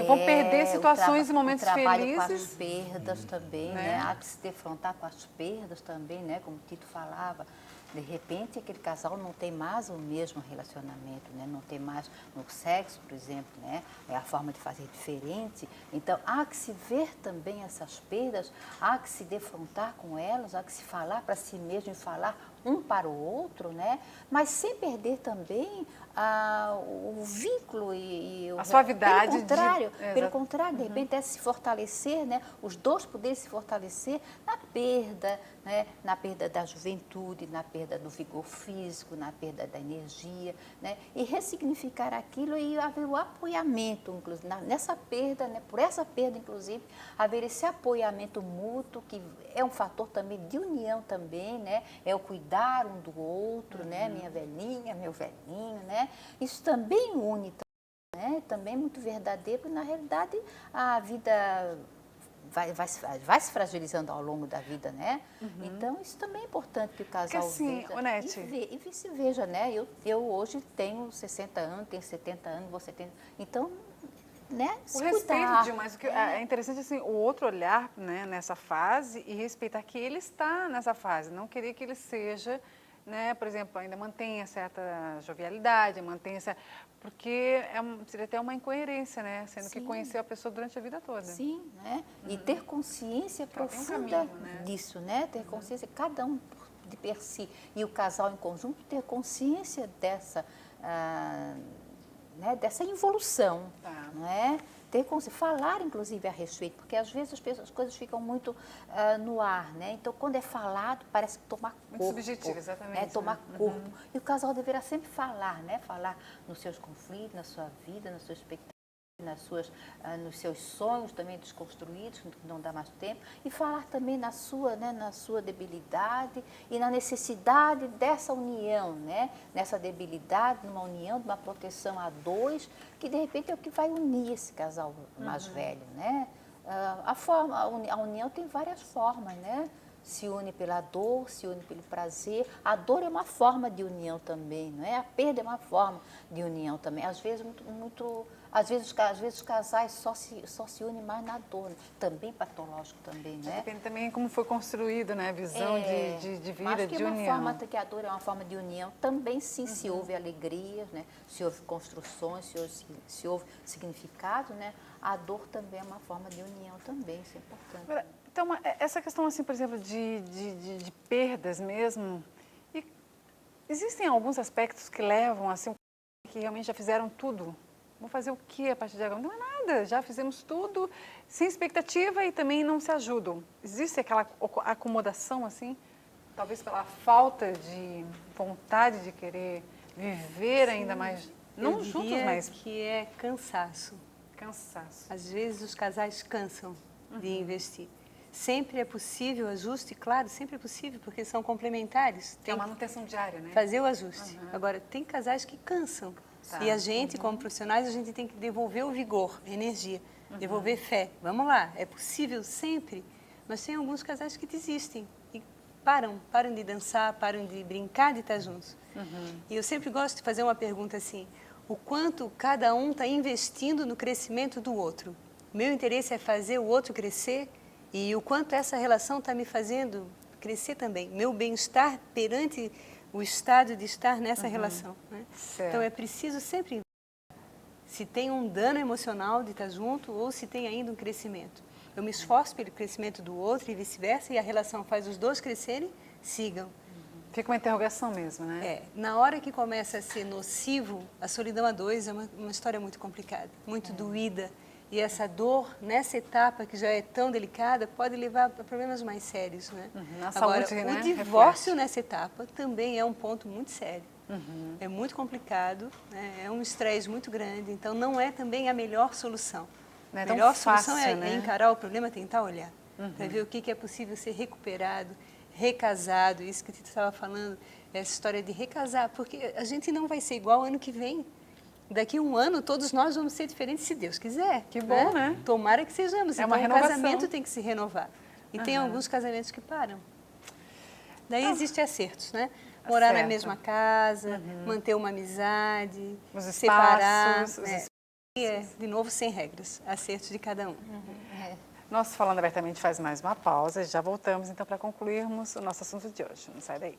Vão perder situações e momentos o trabalho felizes. com as perdas também, né? Há que se defrontar com as perdas também, né? Como o Tito falava, de repente aquele casal não tem mais o mesmo relacionamento, né? Não tem mais no sexo, por exemplo, né? É a forma de fazer diferente. Então, há que se ver também essas perdas, há que se defrontar com elas, há que se falar para si mesmo e falar um para o outro, né? Mas sem perder também o vínculo e a suavidade. Pelo contrário, de repente é se fortalecer, né? Os dois poderem se fortalecer na perda, né? Na perda da juventude, na perda do vigor físico, na perda da energia, né? E ressignificar aquilo e haver o apoiamento, inclusive, nessa perda, né? Por essa perda, inclusive, haver esse apoiamento mútuo, que é um fator também de união também, né? É o cuidar um do outro, né? Minha velhinha, meu velhinho, né? Isso também une, né? Também muito verdadeiro, porque na realidade a vida vai se fragilizando ao longo da vida, né? Então, isso também é importante que o casal assim, veja Onete, e se veja, né? Eu hoje tenho 60 anos, tenho 70 anos, você tem... Então, né? O respeito demais. É interessante assim, o outro olhar, né, nessa fase e respeitar que ele está nessa fase, não querer que ele seja, né, por exemplo, ainda mantenha certa jovialidade, porque seria até uma incoerência, né, sendo que conheceu a pessoa durante a vida toda. Sim, né? E ter consciência profunda caminho, né? disso, né? Ter consciência, cada um de per si e o casal em conjunto ter consciência dessa né, dessa evolução, não é? Falar, inclusive, a respeito, porque às vezes as coisas ficam muito no ar, né? Então, quando é falado, parece que toma corpo. Muito subjetivo, exatamente. Né? Tomar corpo. E o casal deverá sempre falar, né? Falar nos seus conflitos, na sua vida, nas suas expectativas, nos seus sonhos também desconstruídos, que não dá mais tempo, e falar também na sua debilidade e na necessidade dessa união, né? Nessa debilidade, numa união, de uma proteção a dois, que de repente é o que vai unir esse casal mais velho, né? A união tem várias formas, né? Se une pela dor, se une pelo prazer. A dor é uma forma de união também, não é? A perda é uma forma de união também. Às vezes, às vezes os casais só se unem mais na dor, né? Também patológico também, né? Depende também como foi construído, né? A visão de vida, acho que de união. Que a dor é uma forma de união. Também sim, se houve alegrias, né? Se houve construções, se houve significado, né? A dor também é uma forma de união também, isso é importante. Então, essa questão, assim, por exemplo, de perdas mesmo, e Existem alguns aspectos que levam, assim, que realmente já fizeram tudo. Vamos fazer o que a partir de agora? Não é nada, já fizemos tudo sem expectativa e também não se ajudam. Existe aquela acomodação, assim, talvez pela falta de vontade de querer viver ainda mais, não Eu juntos, diria mas que é cansaço. cansaço. Às vezes os casais cansam de investir. Sempre é possível ajuste, claro, sempre é possível, porque são complementares. É uma manutenção diária, né? Fazer o ajuste. Agora, tem casais que cansam. Tá. E a gente, como profissionais, a gente tem que devolver o vigor, a energia, devolver fé. Vamos lá, é possível sempre, mas tem alguns casais que desistem e param de dançar, param de brincar, de estar juntos. E eu sempre gosto de fazer uma pergunta assim, o quanto cada um está investindo no crescimento do outro. Meu interesse é fazer o outro crescer e o quanto essa relação está me fazendo crescer também. Meu bem-estar perante o estado de estar nessa relação. Né? Então é preciso sempre se tem um dano emocional de estar junto ou se tem ainda um crescimento. Eu me esforço pelo crescimento do outro e vice-versa e a relação faz os dois crescerem, sigam. Fica uma interrogação mesmo, né? É, na hora que começa a ser nocivo, a solidão a dois é uma história muito complicada, muito doída. E essa dor, nessa etapa que já é tão delicada, pode levar a problemas mais sérios, né? Na Agora, saúde, né? o divórcio Reflete. nessa etapa também é um ponto muito sério. É muito complicado, né? É um estresse muito grande, então não é também a melhor solução. Não é A tão melhor fácil, solução é né? encarar o problema, tentar olhar, para ver o que é possível ser recuperado, recasado, isso que a Tita estava falando, essa história de recasar, porque a gente não vai ser igual ano que vem. Daqui a um ano, todos nós vamos ser diferentes, se Deus quiser. Que bom, né? Tomara que sejamos. É Então, uma o renovação. casamento tem que se renovar. E tem alguns casamentos que param. Daí existem acertos, né? Morar na Acerto. mesma casa, manter uma amizade, Os separar. espaços, De novo, sem regras. Acertos de cada um. Nós, Falando Abertamente, faz mais uma pausa e já voltamos, então, para concluirmos o nosso assunto de hoje. Não sai daí.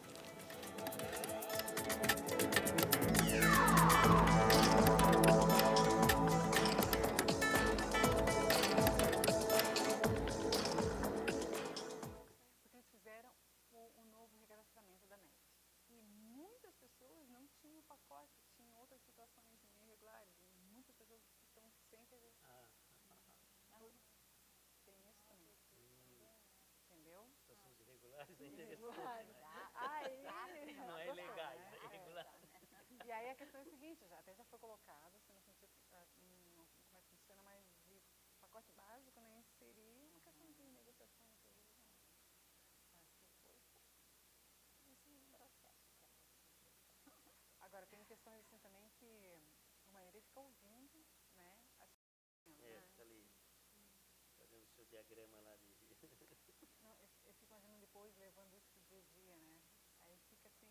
Vocês fizeram o novo recadastramento da NET. E muitas pessoas não tinham o pacote, tinham outras situações irregulares. E muitas pessoas estão sem fazer. Tem isso também. Entendeu? Situações irregulares é interessante. Aí, Não é ilegais, é irregulares. E aí a questão é a seguinte, até já foi colocado, se não sentido como é que funciona, mas de pacote básico, né, inserir uma questão de negociação no período. Agora, tem questões assim também que a maioria fica ouvindo, né? Fica ali fazendo o seu diagrama lá de... Não, eu fico imaginando depois levando isso pro dia a dia, né? Aí fica assim,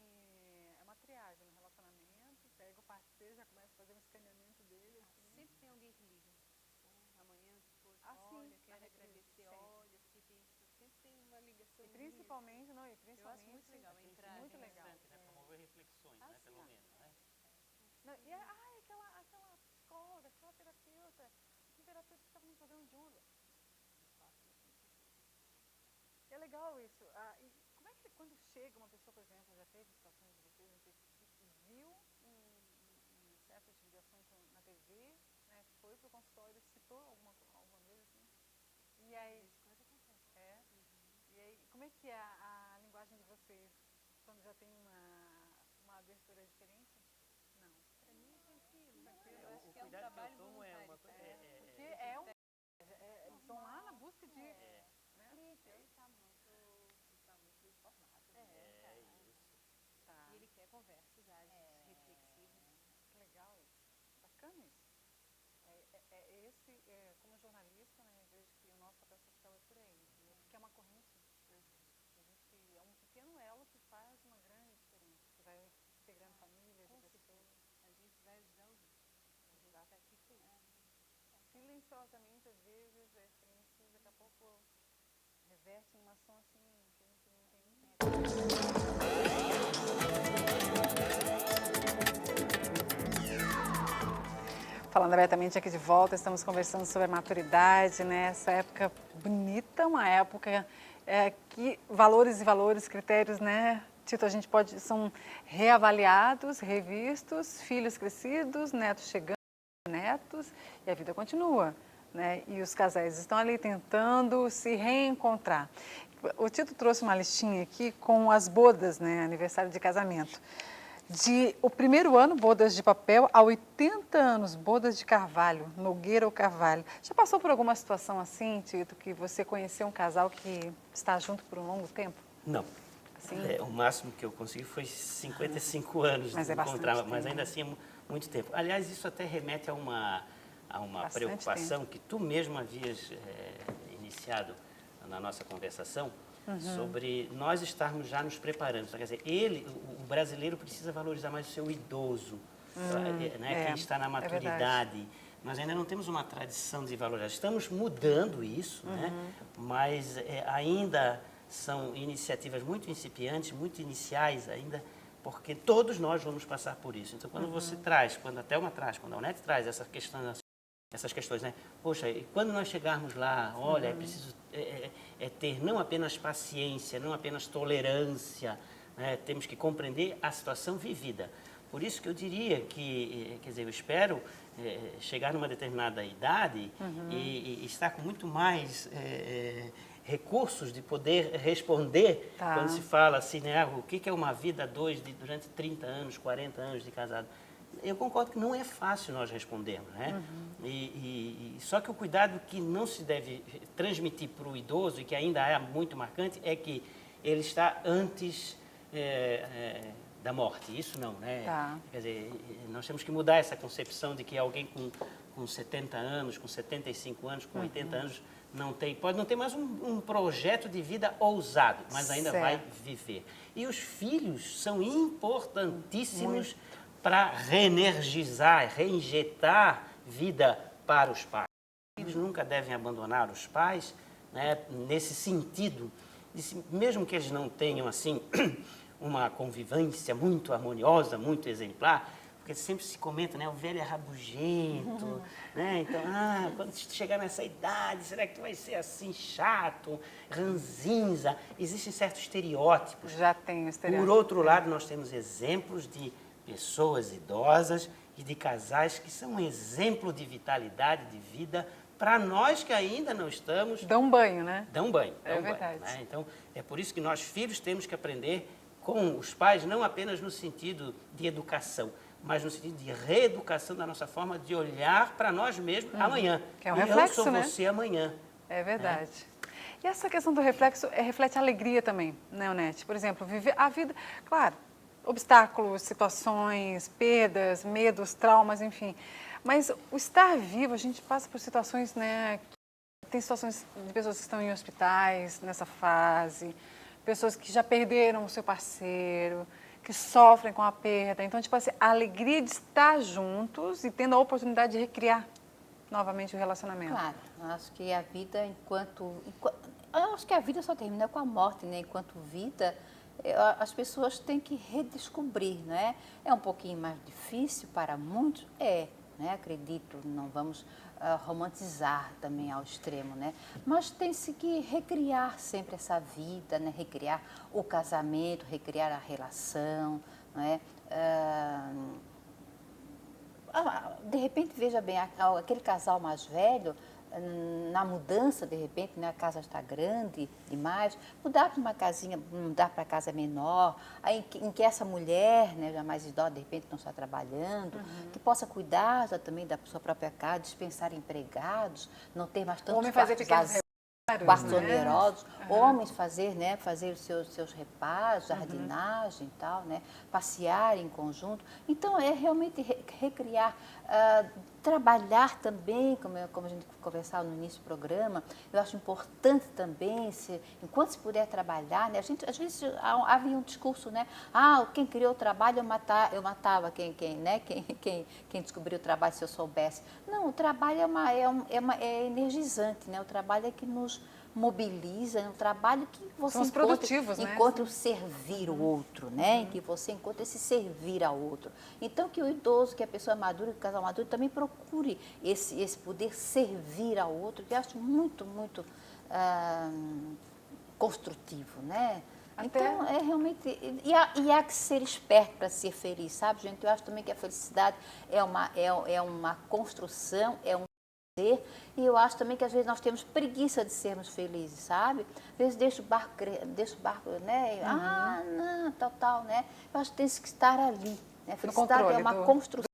é uma triagem no relacionamento, pega o parceiro, já começa a fazer um escaneamento dele. Assim. Sempre tem alguém que liga. Amanhã, depois, olha, quero agradecer, olha, fiquei isso. Sempre tem uma ligação. E principalmente, não, e principalmente... Eu acho muito legal entrar. Muito legal. Né? Promover reflexões, né? Pelo menos, né? Não, e aquela psicóloga, aquela terapeuta, que terapeuta que estava no programa de ontem. É legal isso. E como é que quando chega uma pessoa, por exemplo, já teve situações de vocês, não sei, que viu certo tipo de assunto na TV, né, foi para o consultório, citou alguma vez assim, e aí... E aí, como é que é a linguagem de vocês quando já tem uma abertura diferente? Não. Para mim é tranquilo. Eu acho que é um cuidado que eu trabalho tomo é uma voluntário. Porque eles estão lá na busca de... Ele está muito informado. isso. Tá, E ele quer conversas ágeis, reflexivas. que legal isso. Bacana isso. Como jornalista, né, eu vejo que o nosso papel social é por aí, entendeu? Porque é uma corrente, é um pequeno elo que faz uma grande diferença, que vai integrando famílias e pessoas. A gente vai ajudar os outros. A gente está aqui por isso. Silenciosamente, às vezes, é silencioso, daqui a pouco reverte numa ação assim, que a gente não tem nem... Falando abertamente aqui de volta, estamos conversando sobre a maturidade, né? Essa época bonita, uma época que valores e valores, critérios, né? Tito, a gente pode, são reavaliados, revistos, filhos crescidos, netos chegando, netos, e a vida continua, né? E os casais estão ali tentando se reencontrar. O Tito trouxe uma listinha aqui com as bodas, né? Aniversário de casamento. O primeiro ano, bodas de papel, a 80 anos, bodas de carvalho, Nogueira ou Carvalho. Já passou por alguma situação assim, Tito, que você conheceu um casal que está junto por um longo tempo? Não. Assim? O máximo que eu consegui foi 55 anos Mas de é bastante encontrar, tempo. mas ainda assim é muito tempo. Aliás, isso até remete a uma Bastante preocupação que tu mesmo havias iniciado na nossa conversação, sobre nós estarmos já nos preparando. Quer dizer, o brasileiro precisa valorizar mais o seu idoso, né? Quem está na maturidade. Nós ainda não temos uma tradição de valorizar. Estamos mudando isso, né? Mas ainda são iniciativas muito incipientes, muito iniciais ainda, porque todos nós vamos passar por isso. Então, quando você traz, quando a Thelma traz, quando a Onete traz essas questões, né? Poxa, e quando nós chegarmos lá, olha, é preciso ter não apenas paciência, não apenas tolerância, né? Temos que compreender a situação vivida. Por isso que eu diria que, quer dizer, eu espero chegar numa determinada idade e estar com muito mais recursos de poder responder quando se fala assim, né? O que é uma vida durante 30 anos, 40 anos de casado? Eu concordo que não é fácil nós respondermos, né? Só que o cuidado que não se deve transmitir para o idoso, e que ainda é muito marcante, é que ele está antes da morte. Isso não, né? Quer dizer, nós temos que mudar essa concepção de que alguém com 70 anos, com 75 anos, com 80 anos, pode não ter mais um projeto de vida ousado, mas ainda vai viver. E os filhos são importantíssimos para reenergizar, reinjetar vida para os pais. Os filhos nunca devem abandonar os pais, né, nesse sentido, mesmo que eles não tenham assim uma convivência muito harmoniosa, muito exemplar, porque sempre se comenta, né, o velho é rabugento, né, então, quando chegar nessa idade, será que tu vai ser assim chato, ranzinza? Existem certos estereótipos. Já tem estereótipos. Por outro lado, nós temos exemplos de pessoas idosas e de casais que são um exemplo de vitalidade, de vida, para nós que ainda não estamos... Dão banho, né? Dão banho. É verdade. Né? Então, é por isso que nós, filhos, temos que aprender com os pais, não apenas no sentido de educação, mas no sentido de reeducação da nossa forma de olhar para nós mesmos amanhã. Que é um reflexo, eu sou né? você amanhã. É verdade. E essa questão do reflexo reflete alegria também, né, Onete? Por exemplo, viver a vida... Claro, obstáculos, situações, perdas, medos, traumas, enfim. Mas o estar vivo, a gente passa por situações, né? Tem situações de pessoas que estão em hospitais nessa fase, pessoas que já perderam o seu parceiro, que sofrem com a perda. Então, tipo assim, a alegria de estar juntos e tendo a oportunidade de recriar novamente o relacionamento. Claro, eu acho que a vida eu acho que a vida só termina com a morte, né? Enquanto vida, as pessoas têm que redescobrir, né? É um pouquinho mais difícil para muitos? Né? Acredito, não vamos romantizar também ao extremo, né? Mas tem-se que recriar sempre essa vida, né? Recriar o casamento, recriar a relação, né? De repente, veja bem, aquele casal mais velho, na mudança, de repente, né, a casa está grande demais, mudar para uma casinha, mudar para casa menor, aí, em que essa mulher, né, já mais idosa, de repente não está trabalhando, que possa cuidar também da sua própria casa, dispensar empregados, não ter mais tantos quartos vazios, quartos onerosos, homens fazer os seus reparos, jardinagem e tal, né, passear em conjunto. Então, é realmente recriar, trabalhar também, como a gente conversava no início do programa, eu acho importante também, enquanto se puder trabalhar, né, às vezes havia um discurso, né, quem criou o trabalho eu matava quem descobriu o trabalho se eu soubesse. Não, o trabalho é energizante, né, o trabalho é que nos mobiliza, é um trabalho que você encontra o servir o outro, né? Em que você encontra esse servir ao outro. Então, que o idoso, que a pessoa madura, que o casal maduro, também procure esse poder servir ao outro, que eu acho muito, muito construtivo, né? Então, é realmente... E há que ser esperto para ser feliz, sabe, gente? Eu acho também que a felicidade é uma construção, é um ser, e eu acho também que às vezes nós temos preguiça de sermos felizes, sabe? Às vezes deixa o barco, né? Não, tal, né? Eu acho que tem que estar ali, né? A felicidade é uma construção.